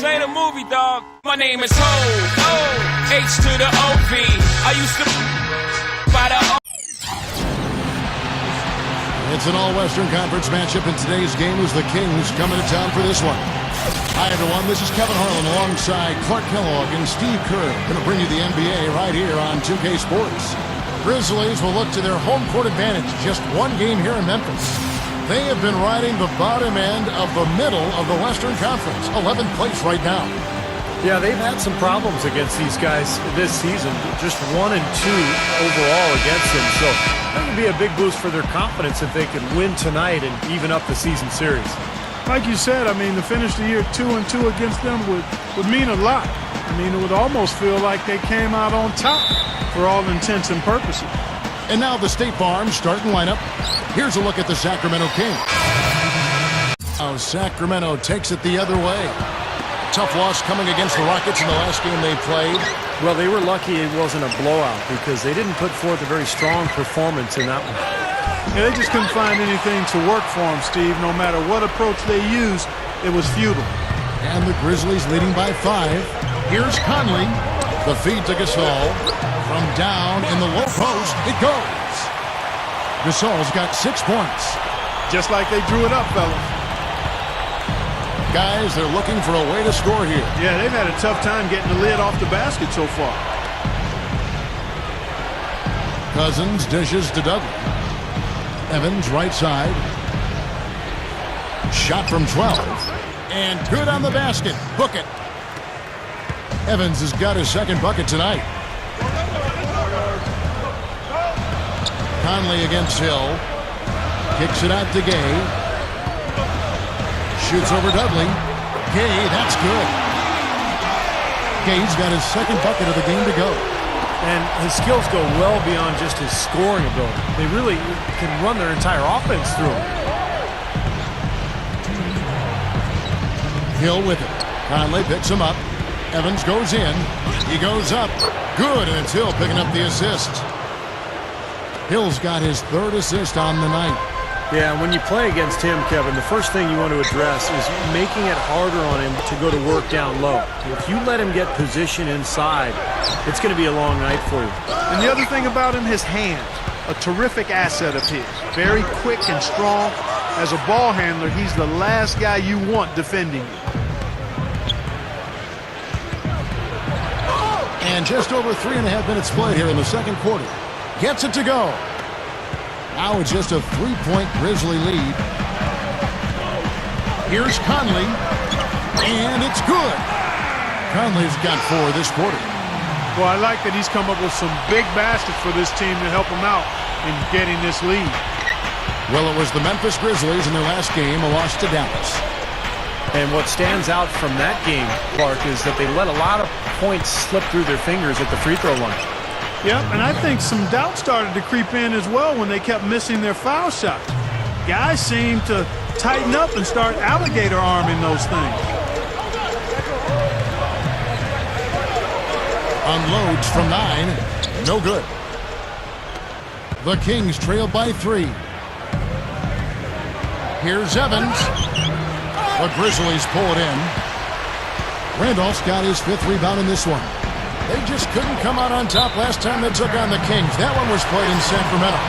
This ain't a movie, dog. My name is Ho. H to the O-V. I used to by the O. It's an all-Western Conference matchup, and today's game is the Kings coming to town for this one. Hi, everyone. This is Kevin Harlan alongside Clark Kellogg and Steve Kerr. Going to bring you the NBA right here on 2K Sports. Grizzlies will look to their home court advantage. Just one game here in Memphis. They have been riding the bottom end of the middle of the Western Conference. 11th place right now. Yeah, they've had some problems against these guys this season. Just 1-2 overall against them. So that would be a big boost for their confidence if they could win tonight and even up the season series. Like you said, I mean, to finish the year 2-2 against them would mean a lot. I mean, it would almost feel like they came out on top for all intents and purposes. And now the State Farm starting lineup. Here's a look at the Sacramento Kings. Now Sacramento takes it the other way. Tough loss coming against the Rockets in the last game they played. Well, they were lucky it wasn't a blowout because they didn't put forth a very strong performance in that one. Yeah, they just couldn't find anything to work for them, Steve. No matter what approach they used, it was futile. And the Grizzlies leading by 5. Here's Conley. The feed to Gasol. From down in the low post, it goes. Gasol's got 6 points. Just like they drew it up, fellas. Guys, they're looking for a way to score here. Yeah, they've had a tough time getting the lid off the basket so far. Cousins dishes to Dudley. Evans right side. Shot from 12. And good on the basket. Book it. Evans has got his second bucket tonight. Conley against Hill. Kicks it out to Gay. Shoots over Dudley. Gay, that's good. Gay's got his second bucket of the game to go. And his skills go well beyond just his scoring ability. They really can run their entire offense through him. Hill with it. Conley picks him up. Evans goes in. He goes up. Good, and it's Hill picking up the assist. Hill's got his 3rd assist on the night. Yeah, when you play against him, Kevin, the first thing you want to address is making it harder on him to go to work down low. If you let him get position inside, it's going to be a long night for you. And the other thing about him, his hands. A terrific asset of his. Very quick and strong. As a ball handler, he's the last guy you want defending you. And just over 3.5 minutes played here in the second quarter. Gets it to go. Now it's just a 3-point Grizzly lead. Here's Conley. And it's good. Conley's got 4 this quarter. Well, I like that he's come up with some big baskets for this team to help him out in getting this lead. Well, it was the Memphis Grizzlies in their last game, a loss to Dallas. And what stands out from that game, Clark, is that they let a lot of points slip through their fingers at the free throw line. Yep, and I think some doubt started to creep in as well when they kept missing their foul shots. Guys seem to tighten up and start alligator arming those things. Unloads from 9. No good. The Kings trail by 3. Here's Evans. The Grizzlies pull it in. Randolph's got his 5th rebound in this one. They just couldn't come out on top last time they took on the Kings. That one was played in Sacramento.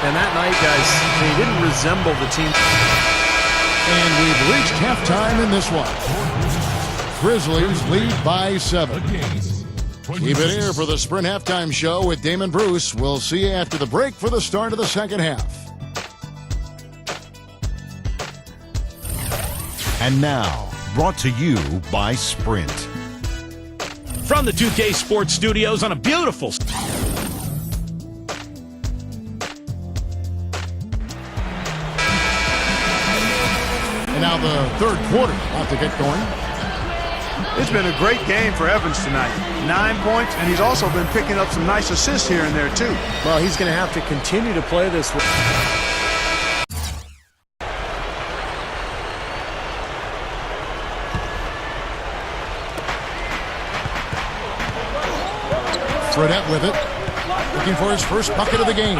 And that night, guys, they didn't resemble the team. And we've reached halftime in this one. Grizzlies lead by 7. Keep it here for the Sprint Halftime Show with Damon Bruce. We'll see you after the break for the start of the second half. And now, brought to you by Sprint. From the 2K Sports Studios on a beautiful... And now the third quarter about to get going. It's been a great game for Evans tonight. 9 points, and he's also been picking up some nice assists here and there, too. Well, he's going to have to continue to play this way. Fredette with it. Looking for his first bucket of the game.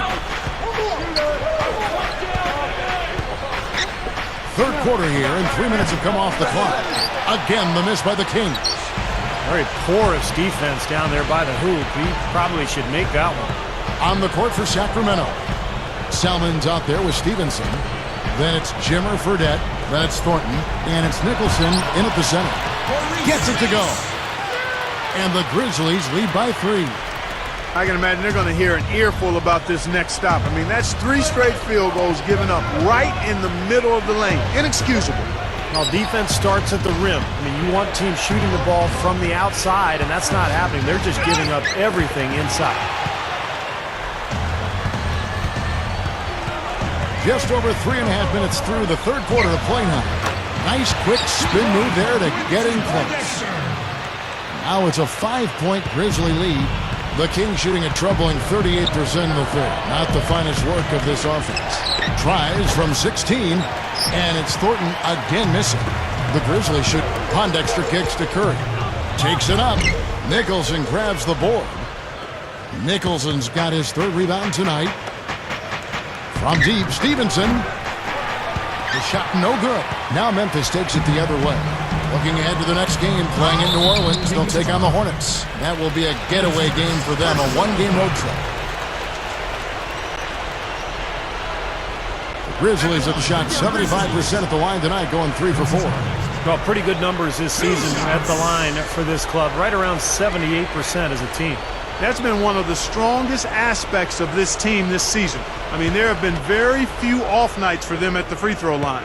Third quarter here, and 3 minutes have come off the clock. Again, the miss by the Kings. Very porous defense down there by the hoop. He probably should make that one. On the court for Sacramento. Salmon's out there with Stevenson. Then it's Jimmer Fredette. Then it's Thornton. And it's Nicholson in at the center. Gets it to go. And the Grizzlies lead by 3. I can imagine they're going to hear an earful about this next stop. I mean, that's 3 straight field goals given up right in the middle of the lane. Inexcusable. Well, defense starts at the rim. I mean, you want teams shooting the ball from the outside, and that's not happening. They're just giving up everything inside. Just over 3.5 minutes through the third quarter of play now. Nice quick spin move there to get in close. Now it's a 5-point Grizzly lead. The Kings shooting a troubling 38% in the third. Not the finest work of this offense. Tries from 16, and it's Thornton again missing. The Grizzlies shoot Pondexter kicks to Curry. Takes it up. Nicholson grabs the board. Nicholson's got his 3rd rebound tonight. From deep, Stevenson. The shot no good. Now Memphis takes it the other way. Looking ahead to the next game, playing in New Orleans, they'll take on the Hornets. That will be a getaway game for them, a 1-game road trip. The Grizzlies have shot 75% at the line tonight, going 3 for 4. Well, pretty good numbers this season at the line for this club, right around 78% as a team. That's been one of the strongest aspects of this team this season. I mean, there have been very few off nights for them at the free throw line.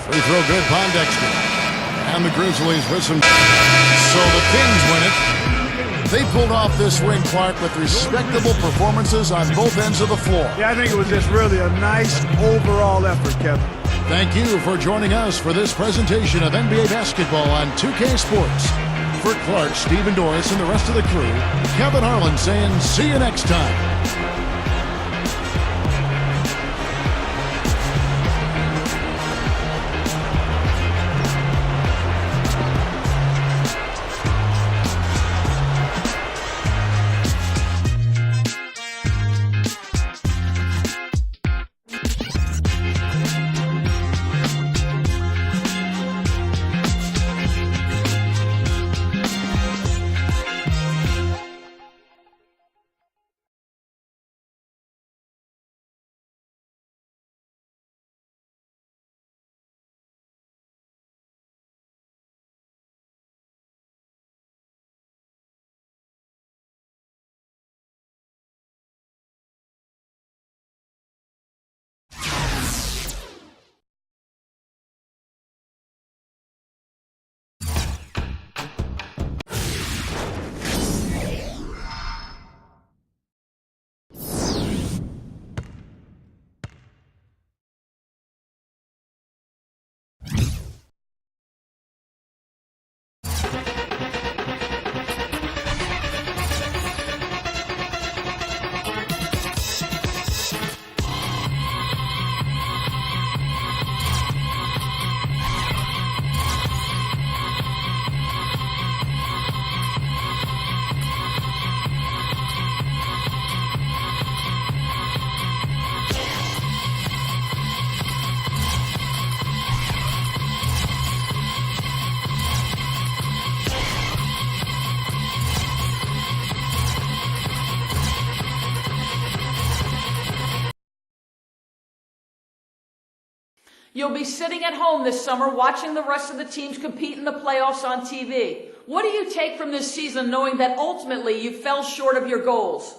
Free throw good, Pondexter. And the Grizzlies with some... So the Kings win it. They pulled off this win, Clark, with respectable performances on both ends of the floor. Yeah, I think it was just really a nice overall effort, Kevin. Thank you for joining us for this presentation of NBA basketball on 2K Sports. For Clark, Stephen Doris, and the rest of the crew, Kevin Harlan saying see you next time. You'll be sitting at home this summer watching the rest of the teams compete in the playoffs on TV. What do you take from this season knowing that ultimately you fell short of your goals?